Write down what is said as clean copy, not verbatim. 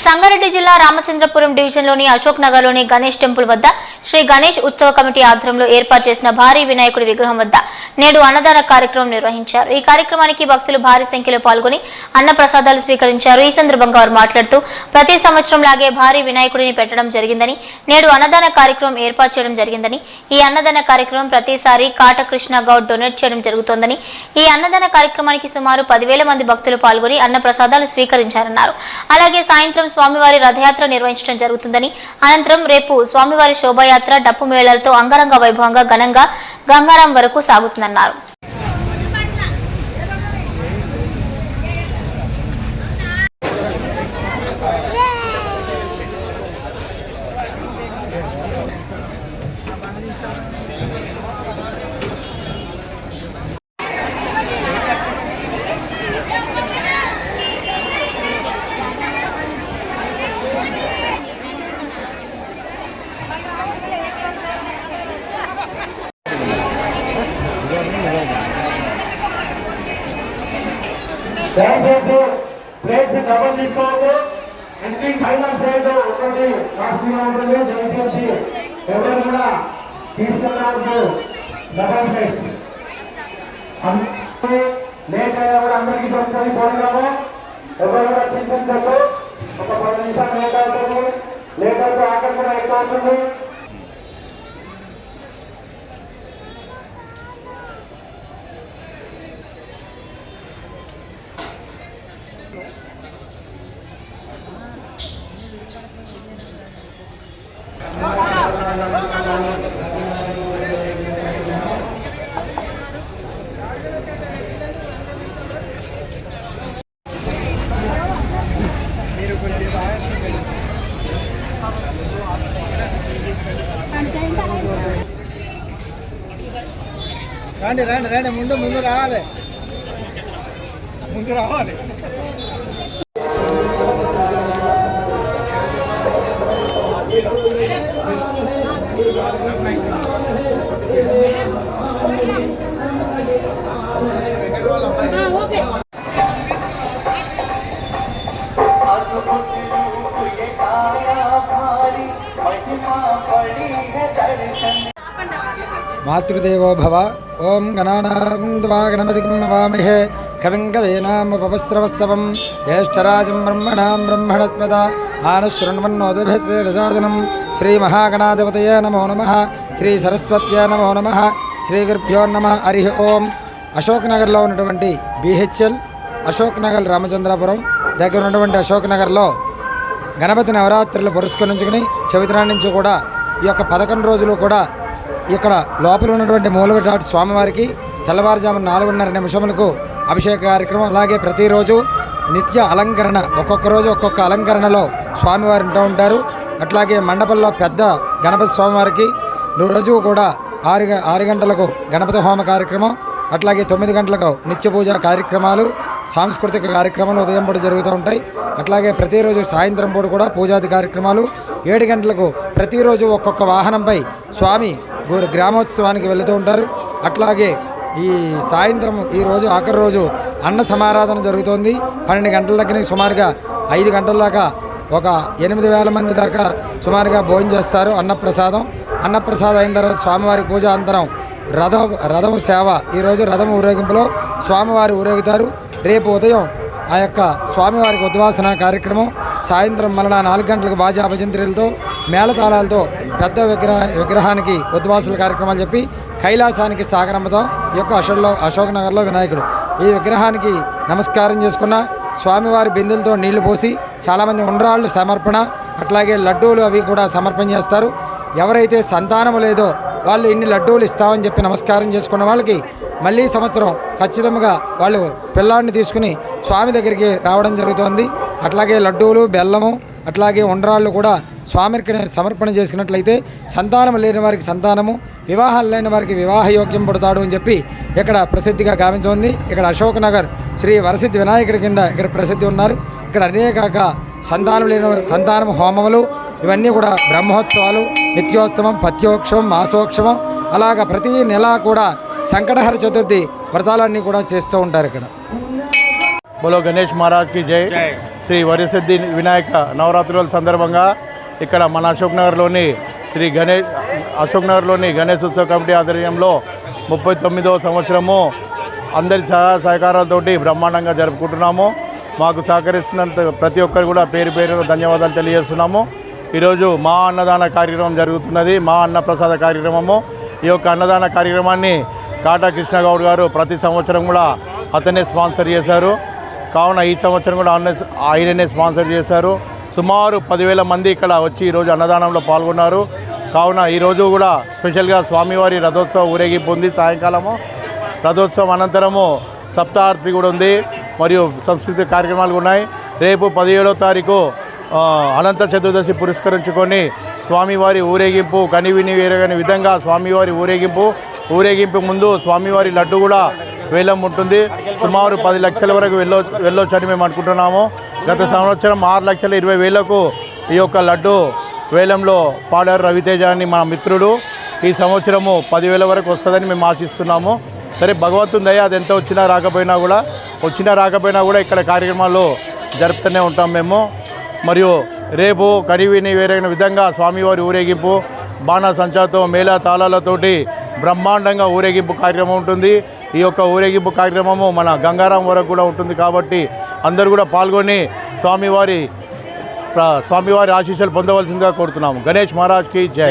సంగారెడ్డి జిల్లా రామచంద్రపురం డివిజన్లోని అశోక్ నగర్లోని గణేష్ టెంపుల్ వద్ద శ్రీ గణేష్ ఉత్సవ కమిటీ ఆధ్వర్యంలో ఏర్పాటు చేసిన భారీ వినాయకుడి విగ్రహం వద్ద నేడు అన్నదాన కార్యక్రమం నిర్వహించారు. ఈ కార్యక్రమానికి భక్తులు భారీ సంఖ్యలో పాల్గొని అన్న ప్రసాదాలు స్వీకరించారు. ఈ సందర్భంగా వారు మాట్లాడుతూ ప్రతి సంవత్సరం లాగే భారీ వినాయకుడిని పెట్టడం జరిగిందని, నేడు అన్నదాన కార్యక్రమం ఏర్పాటు చేయడం జరిగిందని, ఈ అన్నదాన కార్యక్రమం ప్రతిసారి కాటకృష్ణ గౌడ్ డొనేట్ చేయడం జరుగుతోందని, ఈ అన్నదాన కార్యక్రమానికి సుమారు 10,000 మంది భక్తులు పాల్గొని అన్న ప్రసాదాలు స్వీకరించారన్నారు. అలాగే సాయంత్రం స్వామివారి రథయాత్ర నిర్వహించడం జరుగుతుందని, అనంతరం రేపు స్వామివారి శోభాయాత్ర డప్పు మేళాలతో అంగరంగ వైభవంగా ఘనంగా గంగారాం వరకు సాగుతుందన్నారు. దయచేసి ప్లేట్స్ డబుల్ తీసుకోవద్దు. ఇంటికి ఫైనల్ ప్లేట్ ఒకటి కాస్ట్లీగా ఉంటుంది. దయచేసి ఎవరు కూడా తీసుకెళ్ళవద్దు. డబుల్ ప్లేట్ లేట్ అయినా కూడా అందరికీ దొరుకుతుంది. ప్రోగ్రాము ఎవరు కూడా తీసుకొచ్చద్దు. ఒక 10 నిమిషాలు లేట్ అవుతుంది. లేట్ అవుతూ ఆకలి కూడా ఎక్కువ అవుతుంది. రండి రండి రండి ముందు రావాలి మాతృదేవో భవ. ఓం గణానాం త్వా గణపతిం నమామహే కవిం కవీనాముపమస్రవస్తవం జ్యేష్ఠరాజం బ్రహ్మణాం బ్రహ్మణస్పద ఆనశృణ్వన్నోదభిస్సేదసాదనం. శ్రీమహాగణాధిపతయే నమో నమః. శ్రీ సరస్వత్యే నమో నమః. శ్రీ గురుభ్యో నమః. హరి ఓం. అశోక్ నగర్లో ఉన్నటువంటి బిహెచ్ఎల్ అశోక్ నగర్ రామచంద్రపురం దగ్గర ఉన్నటువంటి అశోక్ నగర్లో గణపతి నవరాత్రులు పురస్కరించుకుని చవితినాటి నుంచి కూడా ఈ యొక్క 11 రోజులు కూడా ఇక్కడ లోపల ఉన్నటువంటి మూలవిరాట్ స్వామివారికి తెల్లవారుజామున 4:30 నిమిషములకు అభిషేక కార్యక్రమం. అలాగే ప్రతిరోజు నిత్య అలంకరణ, ఒక్కొక్క రోజు ఒక్కొక్క అలంకరణలో స్వామివారు ఉంటూ ఉంటారు. అట్లాగే మండపంలో పెద్ద గణపతి స్వామివారికి రోజు కూడా 6 గంటలకు గణపతి హోమ కార్యక్రమం, అట్లాగే 9 గంటలకు నిత్య పూజా కార్యక్రమాలు, సాంస్కృతిక కార్యక్రమాలు ఉదయం పూట జరుగుతూ ఉంటాయి. అట్లాగే ప్రతిరోజు సాయంత్రం పూట కూడా పూజాది కార్యక్రమాలు. 7 గంటలకు ప్రతిరోజు ఒక్కొక్క వాహనంపై స్వామి గ్రామోత్సవానికి వెళుతూ ఉంటారు. అట్లాగే ఈ సాయంత్రం ఈరోజు ఆఖరి రోజు అన్న సమారాధన జరుగుతోంది. 12 గంటల దగ్గర సుమారుగా 5 గంటల దాకా ఒక 8,000 మంది దాకా సుమారుగా భోజనం చేస్తారు. అన్నప్రసాదం అయిన తర్వాత స్వామివారి పూజ అంతరం రథం సేవ. ఈరోజు రథం ఊరేగింపులో స్వామివారి ఊరేగుతారు. రేపు ఉదయం ఆ యొక్క స్వామివారికి ఉద్వాసన కార్యక్రమం. సాయంత్రం మళ్ళా 4 గంటలకు బాజా భజంత్రులతో మేళతాళాలతో పెద్ద విగ్రహానికి ఉద్వాసన కార్యక్రమాలు చెప్పి కైలాసానికి సాగరంభతం. ఈ యొక్క అశోక్ నగర్లో వినాయకుడు ఈ విగ్రహానికి నమస్కారం చేసుకున్న స్వామివారి బిందెలతో నీళ్లు పోసి చాలామంది ఉండ్రాళ్ళు సమర్పణ, అట్లాగే లడ్డూలు అవి కూడా సమర్పణ చేస్తారు. ఎవరైతే సంతానము లేదో వాళ్ళు ఇన్ని లడ్డూలు ఇస్తామని చెప్పి నమస్కారం చేసుకున్న వాళ్ళకి మళ్ళీ సంవత్సరం ఖచ్చితంగా వాళ్ళు పిల్లాడిని తీసుకుని స్వామి దగ్గరికి రావడం జరుగుతోంది. అట్లాగే లడ్డూలు, బెల్లము, అట్లాగే ఉండ్రాళ్ళు కూడా స్వామికి సమర్పణ చేసినట్లయితే సంతానం లేని వారికి సంతానము, వివాహాలు లేని వారికి వివాహయోగ్యం పుడతాడు అని చెప్పి ఇక్కడ ప్రసిద్ధిగా గావించుంది. ఇక్కడ అశోక్ నగర్ శ్రీ వరసిద్ధి వినాయకుడి కింద ఇక్కడ ప్రసిద్ధి ఉన్నారు. ఇక్కడ అనేక సంతానం హోమములు ఇవన్నీ కూడా బ్రహ్మోత్సవాలు, నిత్యోత్సవం, పత్యోత్సవం, మాసోత్సవం, అలాగా ప్రతి నెల కూడా సంకటహర చతుర్థి వ్రతాలన్నీ కూడా చేస్తూ ఉంటారు ఇక్కడ. बोलो गणेश महाराज की जय। శ్రీ వరసిద్ధి వినాయక నవరాత్రుల సందర్భంగా ఇక్కడ మన అశోక్నగర్లోని అశోక్నగర్లోని గణేష్ ఉత్సవ కమిటీ ఆధ్వర్యంలో 39వ సంవత్సరము అందరి సహకారాలతోటి బ్రహ్మాండంగా జరుపుకుంటున్నాము. మాకు సహకరిస్తున్నంత ప్రతి ఒక్కరు కూడా పేరు పేరు ధన్యవాదాలు తెలియజేస్తున్నాము. ఈరోజు మా అన్నదాన కార్యక్రమం జరుగుతున్నది. మా అన్నప్రసాద కార్యక్రమము. ఈ యొక్క అన్నదాన కార్యక్రమాన్ని కాటా కృష్ణగౌడ్ గారు ప్రతి సంవత్సరం కూడా అతనే స్పాన్సర్ చేశారు. కావున ఈ సంవత్సరం కూడా ఆయననే స్పాన్సర్ చేశారు. సుమారు 10,000 మంది ఇక్కడ వచ్చి ఈరోజు అన్నదానంలో పాల్గొన్నారు. కావున ఈరోజు కూడా స్పెషల్గా స్వామివారి రథోత్సవ ఊరేగింపు ఉంది. సాయంకాలము రథోత్సవం అనంతరము సప్తాహారతి కూడా ఉంది. మరియు సంస్కృతి కార్యక్రమాలు ఉన్నాయి. రేపు 17వ తారీఖు అనంత చతుర్దశి పురస్కరించుకొని స్వామివారి ఊరేగింపు కనివిని వేరగని విధంగా స్వామివారి ఊరేగింపు ముందు స్వామివారి లడ్డు కూడా వేలం ఉంటుంది. సుమారు 10 లక్షల వరకు వెళ్ళొచ్చని మేము అనుకుంటున్నాము. గత సంవత్సరం 6,20,000కు ఈ యొక్క లడ్డు వేలంలో పాడారు రవితేజ అని మా మిత్రుడు. ఈ సంవత్సరము 10,000 వరకు వస్తుందని మేము ఆశిస్తున్నాము. సరే, భగవంతుని దయ అది ఎంత వచ్చినా రాకపోయినా కూడా ఇక్కడ కార్యక్రమాలు జరుపుతూనే ఉంటాం మేము. మరియు రేపు కనివిని వేరైన విధంగా స్వామివారి ఊరేగింపు బాణాసంచాతో మేళా తాళాలతోటి బ్రహ్మాండంగా ఊరేగింపు కార్యక్రమం ఉంటుంది. ఈ యొక్క ఊరేగింపు కార్యక్రమము మన గంగారాం వరకు కూడా ఉంటుంది. కాబట్టి అందరూ కూడా పాల్గొని స్వామివారి ఆశీస్సులు పొందవలసిందిగా కోరుతున్నాము. గణేష్ మహారాజ్కి జై.